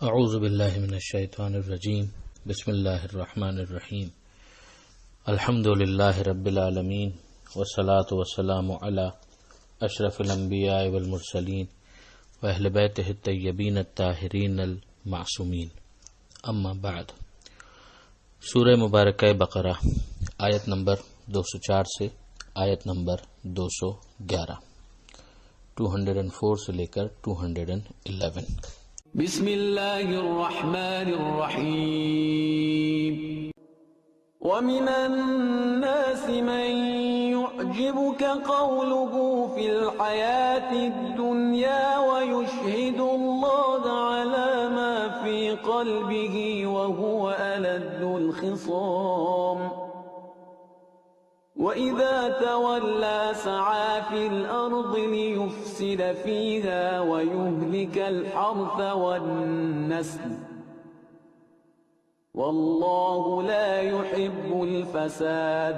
اعوذ باللہ من الشیطان الرجیم بسم اللہ الرحمن الرحیم الحمد للہ رب العالمین والصلاة والسلام علی اشرف الانبیاء والمرسلین واہل بیتہ الطیبین الطاہرین المعصومین اما بعد۔ سورہ مبارکہ بقرہ آیت نمبر 204 سے آیت نمبر 211، 204 سے لے کر 211۔ بسم اللہ الرحمن الرحیم۔ ومن الناس من يعجبك قوله في الحياة الدنيا ويشهد الله على ما في قلبه وهو ألد الخصام وَإِذَا تَوَلَّى سَعَى فِي الْأَرْضِ لِيُفْسِدَ فِيهَا وَيُهْلِكَ الْحَرْثَ وَالنَّسْلَ وَاللَّهُ لَا يُحِبُّ الْفَسَادَ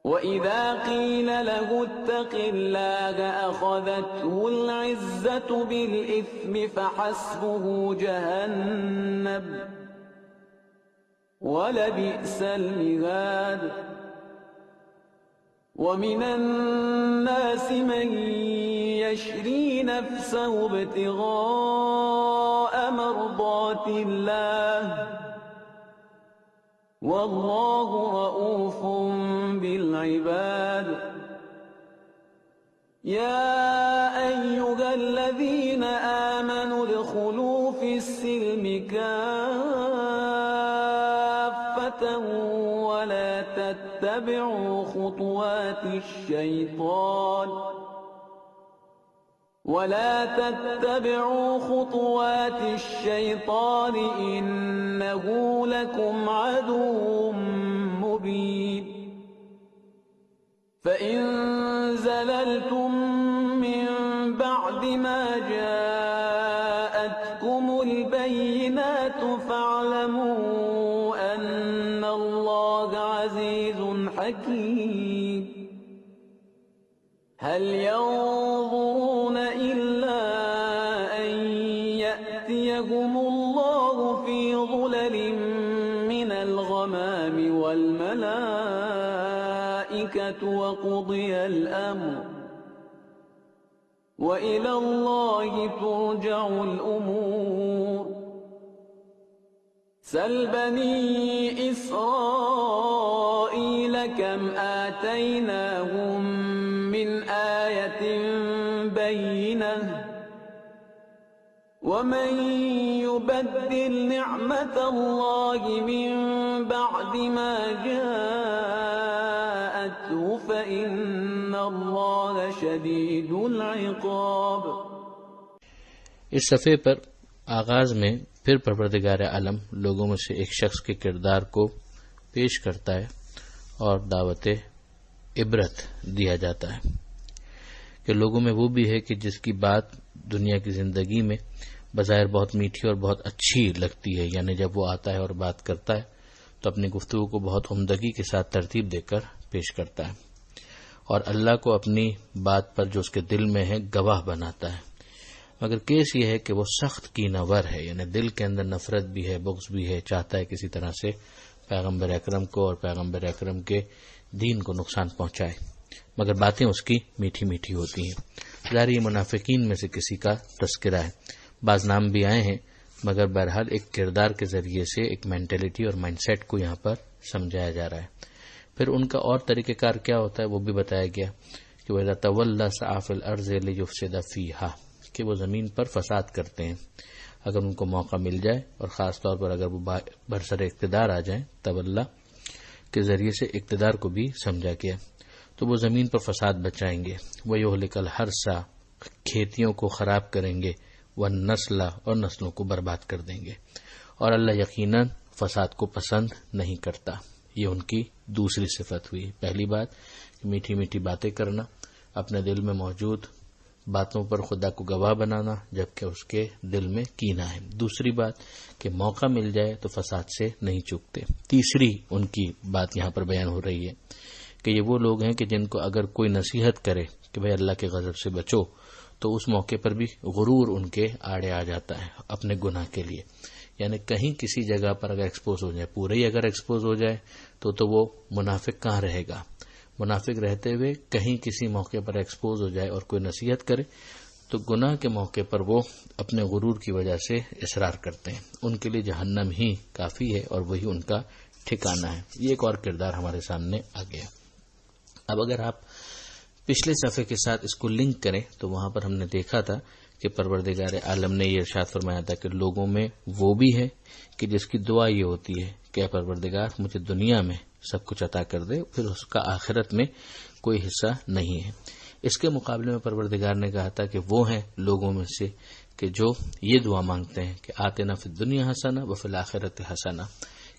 وَإِذَا قِيلَ لَهُ اتَّقِ اللَّهَ أَخَذَتْهُ الْعِزَّةُ بِالْإِثْمِ فَحَسْبُهُ جَهَنَّمُ وَلَبِئْسَ الْمِهَادُ۔ وَمِنَ النَّاسِ مَن يَشْرِي نَفْسَهُ ابْتِغَاءَ مَرْضَاتِ اللَّهِ وَاللَّهُ رَءُوفٌ بِالْعِبَادِ۔ يَا أَيُّهَا الَّذِينَ آمَنُوا ادْخُلُوا فِي السِّلْمِ ولا تتبعوا خطوات الشيطان إنه لكم عدو مبين۔ فإن زللتم من بعد ما جاءتكم البينات فاعلموا أن الله عزيز حكيم۔ هل ينظرون إلا أن يأتيهم الله في ظلل من الغمام والملائكة وقضي الأمر وإلى الله ترجع الأمور۔ سل بني إسرائيل كم آتيناهم من آية بينة ومن يبدل نعمة الله من بعد ما جاءته فإن الله شديد العقاب۔ اس صفحے پر آغاز میں پھر پروردگار عالم لوگوں میں سے ایک شخص کے کردار کو پیش کرتا ہے اور دعوت عبرت دیا جاتا ہے کہ لوگوں میں وہ بھی ہے کہ جس کی بات دنیا کی زندگی میں بظاہر بہت میٹھی اور بہت اچھی لگتی ہے، یعنی جب وہ آتا ہے اور بات کرتا ہے تو اپنی گفتگو کو بہت عمدگی کے ساتھ ترتیب دے کر پیش کرتا ہے اور اللہ کو اپنی بات پر جو اس کے دل میں ہے گواہ بناتا ہے، مگر کیس یہ ہے کہ وہ سخت کینہ ور ہے، یعنی دل کے اندر نفرت بھی ہے، بغض بھی ہے، چاہتا ہے کسی طرح سے پیغمبر اکرم کو اور پیغمبر اکرم کے دین کو نقصان پہنچائے، مگر باتیں اس کی میٹھی میٹھی ہوتی ہیں۔ ظاہر یہ منافقین میں سے کسی کا تذکرہ ہے، بعض نام بھی آئے ہیں، مگر بہرحال ایک کردار کے ذریعے سے ایک مینٹلٹی اور مائنڈ سیٹ کو یہاں پر سمجھایا جا رہا ہے۔ پھر ان کا اور طریقہ کار کیا ہوتا ہے وہ بھی بتایا گیا کہ وَإِذَا تَوَلَّى سَعَى فِي الْأَرْضِ لِيُفْسِدَ فِيهَا، کہ وہ زمین پر فساد کرتے ہیں اگر ان کو موقع مل جائے، اور خاص طور پر اگر وہ برسر اقتدار آ جائیں، تولا کے ذریعے سے اقتدار کو بھی سمجھا گیا، تو وہ زمین پر فساد بچائیں گے، وَيُهْلِكَ الْحَرْثَ، کھیتیوں کو خراب کریں گے، وَالنَّسْلَ، اور نسلوں کو برباد کر دیں گے، اور اللہ یقیناً فساد کو پسند نہیں کرتا۔ یہ ان کی دوسری صفت ہوئی۔ پہلی بات کہ میٹھی میٹھی باتیں کرنا، اپنے دل میں موجود باتوں پر خدا کو گواہ بنانا جبکہ اس کے دل میں کینہ ہے۔ دوسری بات کہ موقع مل جائے تو فساد سے نہیں چوکتے۔ تیسری ان کی بات یہاں پر بیان ہو رہی ہے کہ یہ وہ لوگ ہیں کہ جن کو اگر کوئی نصیحت کرے کہ بھئی اللہ کے غضب سے بچو تو اس موقع پر بھی غرور ان کے آڑے آ جاتا ہے اپنے گناہ کے لیے. یعنی کہیں کسی جگہ پر اگر ایکسپوز ہو جائے، پورے ہی اگر ایکسپوز ہو جائے تو وہ منافق کہاں رہے گا. منافق رہتے ہوئے کہیں کسی موقع پر ایکسپوز ہو جائے اور کوئی نصیحت کرے تو گناہ کے موقع پر وہ اپنے غرور کی وجہ سے اصرار کرتے ہیں. ان کے لیے جہنم ہی کافی ہے اور وہی ان کا ٹھکانہ ہے. یہ ایک اور کردار ہمارے سامنے آ گیا. اب اگر آپ پچھلے صفحے کے ساتھ اس کو لنک کریں تو وہاں پر ہم نے دیکھا تھا کہ پروردگار عالم نے یہ ارشاد فرمایا تھا کہ لوگوں میں وہ بھی ہے کہ جس کی دعا یہ ہوتی ہے کہ اے پروردگار مجھے دنیا میں سب کچھ عطا کر دے، پھر اس کا آخرت میں کوئی حصہ نہیں ہے. اس کے مقابلے میں پروردگار نے کہا تھا کہ وہ ہیں لوگوں میں سے کہ جو یہ دعا مانگتے ہیں کہ آتنا فی الدنیا حسنہ وفی الآخرۃ حسنہ،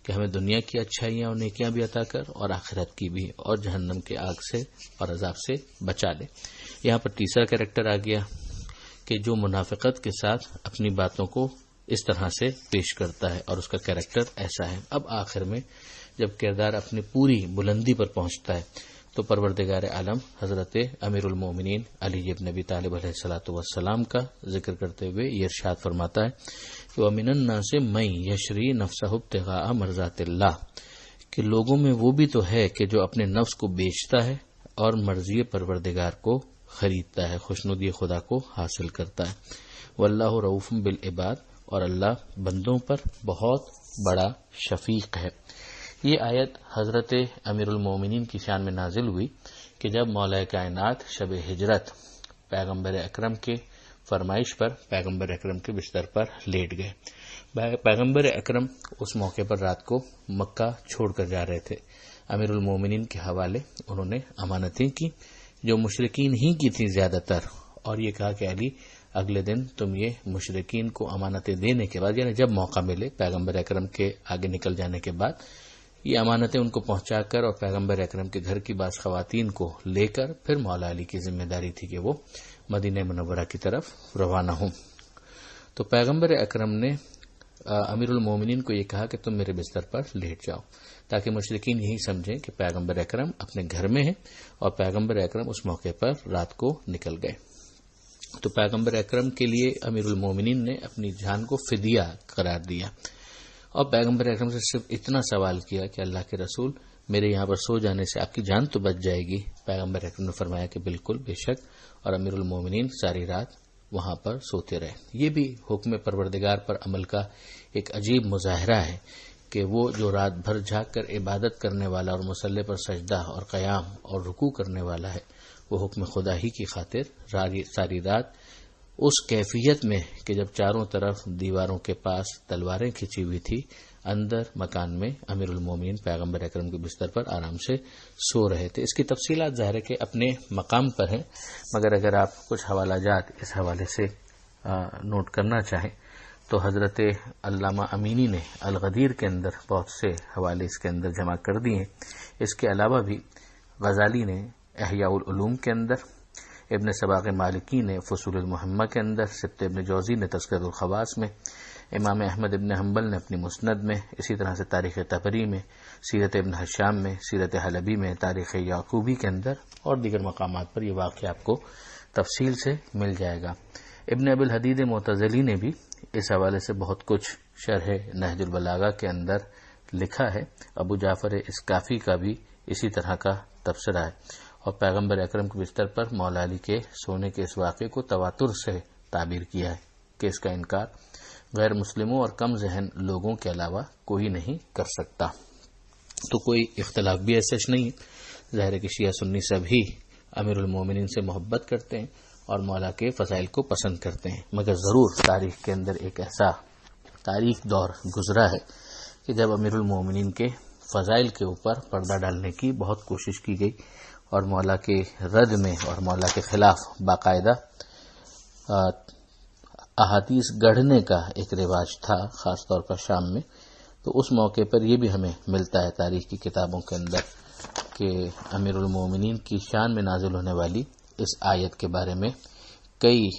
کہ ہمیں دنیا کی اچھائیاں اور نیکیاں بھی عطا کر اور آخرت کی بھی، اور جہنم کے آگ سے اور عذاب سے بچا لے. یہاں پر تیسرا کریکٹر آ گیا کہ جو منافقت کے ساتھ اپنی باتوں کو اس طرح سے پیش کرتا ہے اور اس کا کریکٹر ایسا ہے. اب آخر میں جب کردار اپنی پوری بلندی پر پہنچتا ہے تو پروردگار عالم حضرت امیر المومنین علی ابن ابی طالب علیہ الصلوۃ والسلام کا ذکر کرتے ہوئے یہ ارشاد فرماتا ہے کہ وَمِنَ النَّاسِ مَن يَشْرِي نَفْسَهُ ابْتِغَاءَ مَرْضَاتِ اللَّهِ، کہ لوگوں میں وہ بھی تو ہے کہ جو اپنے نفس کو بیچتا ہے اور مرضی پروردگار کو خریدتا ہے، خوشنودی خدا کو حاصل کرتا ہے. واللہ رؤوف بالعباد، اور اللہ بندوں پر بہت بڑا شفیق ہے. یہ آیت حضرت امیر المومنین کی شان میں نازل ہوئی کہ جب مولا کائنات شب ہجرت پیغمبر اکرم کے فرمائش پر پیغمبر اکرم کے بستر پر لیٹ گئے. پیغمبر اکرم اس موقع پر رات کو مکہ چھوڑ کر جا رہے تھے. امیر المومنین کے حوالے انہوں نے امانتیں کی جو مشرکین ہی کی تھیں زیادہ تر، اور یہ کہا کہ علی اگلے دن تم یہ مشرکین کو امانتیں دینے کے بعد، یعنی جب موقع ملے پیغمبر اکرم کے آگے نکل جانے کے بعد، یہ امانتیں ان کو پہنچا کر اور پیغمبر اکرم کے گھر کی بعض خواتین کو لے کر پھر مولا علی کی ذمہ داری تھی کہ وہ مدینہ منورہ کی طرف روانہ ہوں. تو پیغمبر اکرم نے امیر المومنین کو یہ کہا کہ تم میرے بستر پر لیٹ جاؤ، تاکہ مشرکین یہی سمجھیں کہ پیغمبر اکرم اپنے گھر میں ہیں اور پیغمبر اکرم اس موقع پر رات کو نکل گئے. تو پیغمبر اکرم کے لیے امیر المومنین نے اپنی جان کو فدیہ قرار دیا اور پیغمبر اکرم سے صرف اتنا سوال کیا کہ اللہ کے رسول میرے یہاں پر سو جانے سے آپ کی جان تو بچ جائے گی. پیغمبر اکرم نے فرمایا کہ بالکل بے شک، اور امیر المومنین ساری رات وہاں پر سوتے رہے. یہ بھی حکم پروردگار پر عمل کا ایک عجیب مظاہرہ ہے کہ وہ جو رات بھر جھاگ کر عبادت کرنے والا اور مصلی پر سجدہ اور قیام اور رکوع کرنے والا ہے، وہ حکم خدا ہی کی خاطر ساری رات اس کیفیت میں کہ جب چاروں طرف دیواروں کے پاس تلواریں کھچی ہوئی تھی، اندر مکان میں امیر المومنین پیغمبر اکرم کے بستر پر آرام سے سو رہے تھے. اس کی تفصیلات ظاہر ہے کہ اپنے مقام پر ہیں، مگر اگر آپ کچھ حوالہ جات اس حوالے سے نوٹ کرنا چاہیں تو حضرت علامہ امینی نے الغدیر کے اندر بہت سے حوالے اس کے اندر جمع کر دیے ہیں. اس کے علاوہ بھی غزالی نے احیاء العلوم کے اندر، ابن صباغ مالکی نے فصول المحمہ کے اندر، سبت ابن جوزی نے تذکرۃ الخواص میں، امام احمد ابن حنبل نے اپنی مسند میں، اسی طرح سے تاریخ طبری میں، سیرت ابن حشام میں، سیرت حلبی میں، تاریخ یعقوبی کے اندر اور دیگر مقامات پر یہ واقعہ آپ کو تفصیل سے مل جائے گا. ابن ابی الحدید معتزلی نے بھی اس حوالے سے بہت کچھ شرح نہج البلاغہ کے اندر لکھا ہے. ابو جعفر اسکافی کا بھی اسی طرح کا تبصرہ ہے، اور پیغمبر اکرم کے بستر پر مولا علی کے سونے کے اس واقعے کو تواتر سے تعبیر کیا ہے کہ اس کا انکار غیر مسلموں اور کم ذہن لوگوں کے علاوہ کوئی نہیں کر سکتا. تو کوئی اختلاف بھی ایسا نہیں ہے. ظاہر ہے کہ شیعہ سنی سبھی امیر المومنین سے محبت کرتے ہیں اور مولا کے فضائل کو پسند کرتے ہیں، مگر ضرور تاریخ کے اندر ایک ایسا تاریخ دور گزرا ہے کہ جب امیر المومنین کے فضائل کے اوپر پردہ ڈالنے کی بہت کوشش کی گئی اور مولا کے رد میں اور مولا کے خلاف باقاعدہ احادیث گڑھنے کا ایک رواج تھا، خاص طور پر شام میں. تو اس موقع پر یہ بھی ہمیں ملتا ہے تاریخ کی کتابوں کے اندر کہ امیر المومنین کی شان میں نازل ہونے والی اس آیت کے بارے میں کئی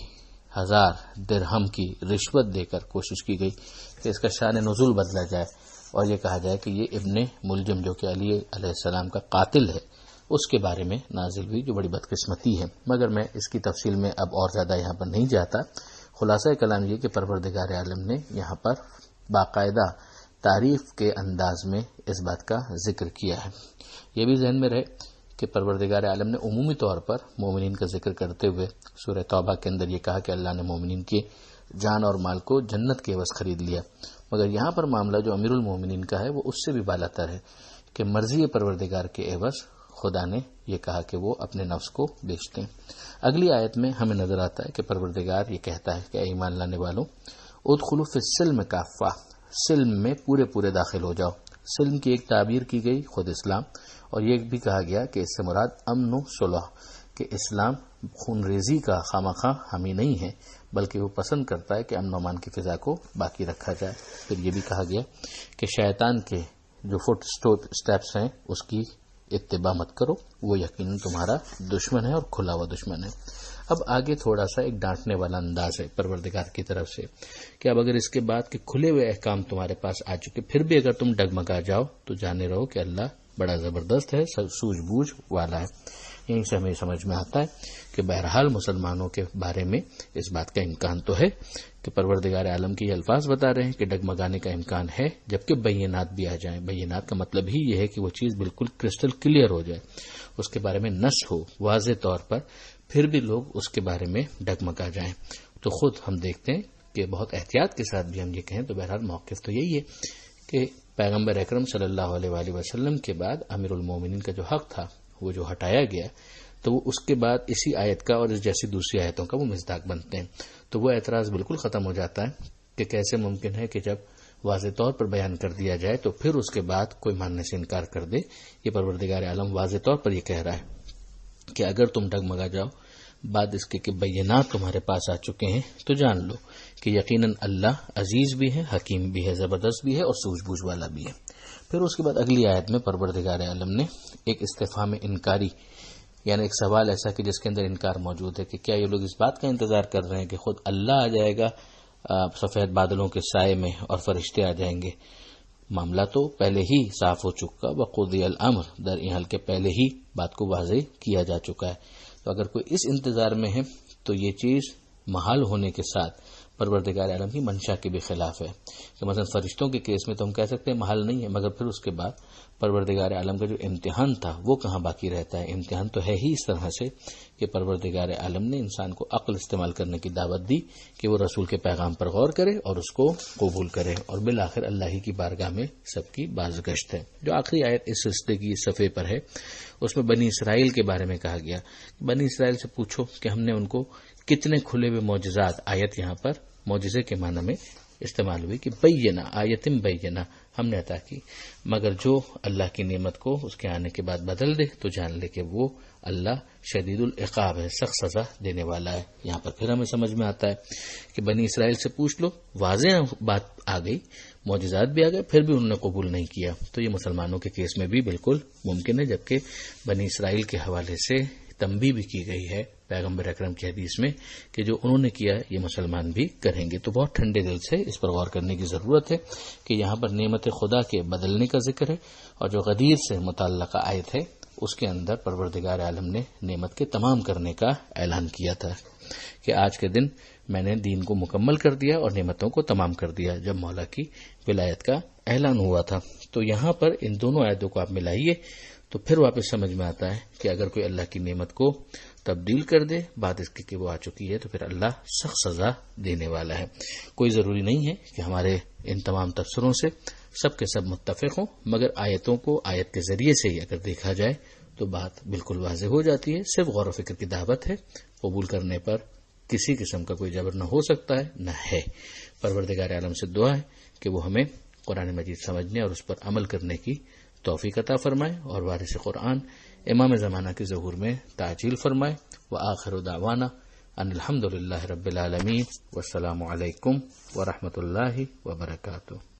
ہزار درہم کی رشوت دے کر کوشش کی گئی کہ اس کا شان نزول بدلا جائے اور یہ کہا جائے کہ یہ ابن ملجم جو کہ علی علیہ السلام کا قاتل ہے اس کے بارے میں نازل ہوئی، جو بڑی بدقسمتی ہے، مگر میں اس کی تفصیل میں اب اور زیادہ یہاں پر نہیں جاتا۔ خلاصہ کلام یہ کہ پروردگار عالم نے یہاں پر باقاعدہ تعریف کے انداز میں اس بات کا ذکر کیا ہے۔ یہ بھی ذہن میں رہے کہ پروردگار عالم نے عمومی طور پر مومنین کا ذکر کرتے ہوئے سورہ توبہ کے اندر یہ کہا کہ اللہ نے مومنین کی جان اور مال کو جنت کے عوض خرید لیا، مگر یہاں پر معاملہ جو امیر المومنین کا ہے وہ اس سے بھی بالا تر ہے کہ مرضی پروردگار کے عوض خدا نے یہ کہا کہ وہ اپنے نفس کو بیچتے ہیں۔ اگلی آیت میں ہمیں نظر آتا ہے کہ پروردگار یہ کہتا ہے کہ اے ایمان لانے والوں، ادخلوا فی السلم کافہ، سلم میں پورے داخل ہو جاؤ۔ سلم کی ایک تعبیر کی گئی خود اسلام، اور یہ بھی کہا گیا کہ اس سے مراد امن و صلح، کہ اسلام خون ریزی کا خواہ حامی نہیں ہے، بلکہ وہ پسند کرتا ہے کہ امن و امان کی فضا کو باقی رکھا جائے۔ پھر یہ بھی کہا گیا کہ شیطان کے جو فٹ سٹیپس ہیں اس کی اتباع مت کرو، وہ یقیناً تمہارا دشمن ہے اور کھلا ہوا دشمن ہے۔ اب آگے تھوڑا سا ایک ڈانٹنے والا انداز ہے پروردگار کی طرف سے کہ اب اگر اس کے بعد کے کھلے ہوئے احکام تمہارے پاس آ چکے پھر بھی اگر تم ڈگمگا جاؤ تو جانے رہو کہ اللہ بڑا زبردست ہے، سوجھ بوجھ والا ہے۔ یہیں سے ہمیں سمجھ میں آتا ہے کہ بہرحال مسلمانوں کے بارے میں اس بات کا امکان تو ہے کہ پروردگار عالم کے یہ الفاظ بتا رہے ہیں کہ ڈگمگانے کا امکان ہے، جبکہ بینات بھی آ جائیں۔ بینات کا مطلب ہی یہ ہے کہ وہ چیز بالکل کرسٹل کلیئر ہو جائے، اس کے بارے میں نص ہو واضح طور پر، پھر بھی لوگ اس کے بارے میں ڈگمگا جائیں۔ تو خود ہم دیکھتے ہیں کہ بہت احتیاط کے ساتھ بھی ہم یہ کہیں تو بہرحال موقف تو یہی ہے کہ پیغمبر اکرم صلی اللہ علیہ وآلہ وسلم کے بعد امیر المومنین کا جو حق تھا وہ جو ہٹایا گیا تو وہ اس کے بعد اسی آیت کا اور اس جیسی دوسری آیتوں کا وہ مصداق بنتے ہیں۔ تو وہ اعتراض بالکل ختم ہو جاتا ہے کہ کیسے ممکن ہے کہ جب واضح طور پر بیان کر دیا جائے تو پھر اس کے بعد کوئی ماننے سے انکار کر دے۔ یہ پروردگار عالم واضح طور پر یہ کہہ رہا ہے کہ اگر تم ڈگمگا جاؤ بعد اس کے کہ بینات تمہارے پاس آ چکے ہیں تو جان لو کہ یقیناً اللہ عزیز بھی ہے، حکیم بھی ہے، زبردست بھی ہے اور سوجھ بوجھ والا بھی ہے۔ پھر اس کے بعد اگلی آیت میں پروردگار عالم نے ایک استفہام انکاری، یعنی ایک سوال ایسا کہ جس کے اندر انکار موجود ہے کہ کیا یہ لوگ اس بات کا انتظار کر رہے ہیں کہ خود اللہ آ جائے گا سفید بادلوں کے سائے میں اور فرشتے آ جائیں گے؟ معاملہ تو پہلے ہی صاف ہو چکا، وقضی الامر، در این حال کے پہلے ہی بات کو واضح کیا جا چکا ہے۔ تو اگر کوئی اس انتظار میں ہے تو یہ چیز محال ہونے کے ساتھ پروردگار عالم کی منشا کے بھی خلاف ہے کہ مثلا فرشتوں کے کیس میں تو ہم کہہ سکتے ہیں محال نہیں ہے، مگر پھر اس کے بعد پروردگار عالم کا جو امتحان تھا وہ کہاں باقی رہتا ہے؟ امتحان تو ہے ہی اس طرح سے کہ پروردگار عالم نے انسان کو عقل استعمال کرنے کی دعوت دی کہ وہ رسول کے پیغام پر غور کرے اور اس کو قبول کرے، اور بالآخر اللہ ہی کی بارگاہ میں سب کی بازگشت ہے۔ جو آخری آیت اس سلسلے کی صفحے پر ہے اس میں بنی اسرائیل کے بارے میں کہا گیا، بنی اسرائیل سے پوچھو کہ ہم نے ان کو کتنے کھلے ہوئے معجزات، آیت یہاں پر معجزے کے معنی میں استعمال ہوئی کہ بینہ، آیتم بینہ ہم نے عطا کی، مگر جو اللہ کی نعمت کو اس کے آنے کے بعد بدل دے تو جان لے کہ وہ اللہ شدید العقاب ہے، سخت سزا دینے والا ہے۔ یہاں پر پھر ہمیں سمجھ میں آتا ہے کہ بنی اسرائیل سے پوچھ لو، واضح بات آ گئی، معجزات بھی آ گئے، پھر بھی انہوں نے قبول نہیں کیا۔ تو یہ مسلمانوں کے کیس میں بھی بالکل ممکن ہے، جبکہ بنی اسرائیل کے حوالے سے تنبیہ بھی کی گئی ہے پیغمبر اکرم کی حدیث میں کہ جو انہوں نے کیا یہ مسلمان بھی کریں گے۔ تو بہت ٹھنڈے دل سے اس پر غور کرنے کی ضرورت ہے کہ یہاں پر نعمت خدا کے بدلنے کا ذکر ہے، اور جو غدیر سے متعلقہ آیت ہے اس کے اندر پروردگار عالم نے نعمت کے تمام کرنے کا اعلان کیا تھا کہ آج کے دن میں نے دین کو مکمل کر دیا اور نعمتوں کو تمام کر دیا، جب مولا کی ولایت کا اعلان ہوا تھا۔ تو یہاں پر ان دونوں آیتوں کو آپ ملائیے تو پھر واپس سمجھ میں آتا ہے کہ اگر کوئی اللہ کی نعمت کو تبدیل کر دے بعد اس کے کہ وہ آ چکی ہے تو پھر اللہ سخت سزا دینے والا ہے۔ کوئی ضروری نہیں ہے کہ ہمارے ان تمام تفسیروں سے سب کے سب متفق ہوں، مگر آیتوں کو آیت کے ذریعے سے ہی اگر دیکھا جائے تو بات بالکل واضح ہو جاتی ہے۔ صرف غور و فکر کی دعوت ہے، قبول کرنے پر کسی قسم کا کوئی جبر نہ ہو سکتا ہے نہ ہے۔ پروردگار عالم سے دعا ہے کہ وہ ہمیں قرآن مجید سمجھنے اور اس پر عمل کرنے کی توفیق عطا فرمائے، اور وارث قرآن امام زمانہ کے ظہور میں تعجیل فرمائے۔ وآخر دعوانا ان الحمد للہ رب العالمین، والسلام علیکم ورحمۃ اللہ وبرکاتہ۔